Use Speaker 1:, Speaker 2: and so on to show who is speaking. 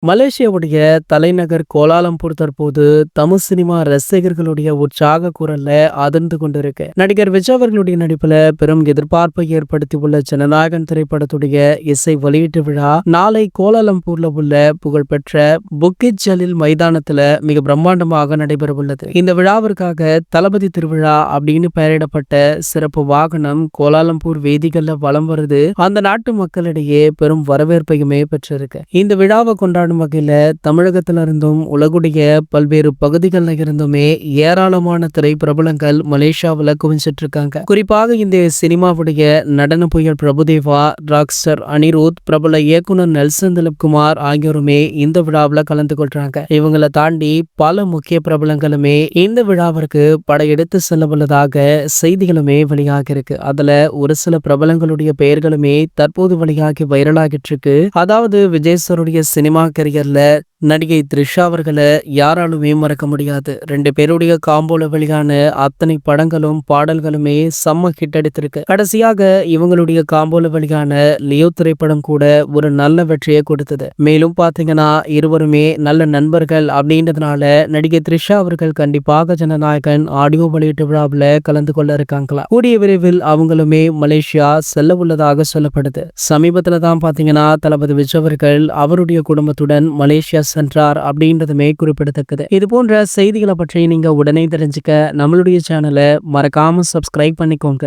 Speaker 1: மலேசியாவுடைய தலைநகர் கோலாலம்பூர் தற்போது தமிழ் சினிமா ரசிகர்களுடைய உற்சாக குரல்ல அதிர்ந்து கொண்டிருக்கு. நடிகர் விஜய் அவர்களுடைய நடிப்புல பெரும் எதிர்பார்ப்பை ஏற்படுத்தியுள்ள ஜனநாயகன் திரைப்படத்துடைய இசை வெளியீட்டு விழா நாளை கோலாலம்பூர்ல உள்ள புகழ்பெற்ற புக்கிட் ஜலில் மைதானத்துல மிக பிரம்மாண்டமாக நடைபெற உள்ளது. இந்த விழாவிற்காக தளபதி திருவிழா அப்படின்னு பெயரிடப்பட்ட சிறப்பு வாகனம் கோலாலம்பூர் வேதிகள்ல வலம் வருது. அந்த நாட்டு மக்களிடையே பெரும் வரவேற்பையுமே பெற்றிருக்கு. இந்த விழாவை கொண்டாடும் வகையில தமிழகத்தில இருந்தும் உலகுடைய பல்வேறு பகுதிகளில் இருந்துமே ஏராளமான திரைப்பிரபலங்கள் மலேசியாவில் குவிஞ்சிட்டு இருக்காங்க. குறிப்பாக இந்த சினிமாவுடைய நடன புயல் பிரபுதேவா, ராக்ஸ்டர் அனிருத், பிரபல இயக்குனர் நெல்சன் திலீப்குமார் ஆகியோருமே இந்த விழாவில் கலந்து கொள்றாங்க. இவங்களை தாண்டி பல முக்கிய பிரபலங்களுமே இந்த விழாவிற்கு படையெடுத்து செல்ல உள்ளதாக செய்திகளுமே வெளியாகி இருக்கு. அதுல ஒரு சில பிரபலங்களுடைய பெயர்களுமே தற்போது வெளியாகி வைரலாகிட்டு இருக்கு. அதாவது விஜய் சாருடைய சினிமா கரியர்ல நடிகை த்ரிஷா அவர்களை யாராலுமே மறக்க முடியாது. 2 பேருடைய காம்போல வெளியான அத்தனை படங்களும் பாடல்களுமே செம்ம ஹிட் அடித்திருக்கு. கடைசியாக இவங்களுடைய காம்போல வெளியான லியோ திரைப்படம் கூட ஒரு நல்ல வெற்றியை கொடுத்தது. மேலும் பாத்தீங்கன்னா இருவருமே நல்ல நண்பர்கள் அப்படின்றதுனால நடிகை த்ரிஷா அவர்கள் கண்டிப்பாக ஜனநாயகன் ஆடியோ வெளியீட்டு விழாவில் கலந்து கொள்ள இருக்காங்களா. கூடிய விரைவில் அவங்களுமே மலேசியா செல்ல உள்ளதாக சொல்லப்படுது. சமீபத்துல தான் பாத்தீங்கன்னா தளபதி விஜய் அவர்கள் அவருடைய குடும்பத்துடன் மலேசியா சென்றார் அப்படின்றதுமே குறிப்பிடத்தக்கது. இது போன்ற செய்திகளை பற்றி நீங்க உடனே தெரிஞ்சுக்க நம்மளுடைய சேனலை மறக்காம சப்ஸ்கிரைப் பண்ணிக்கோங்க.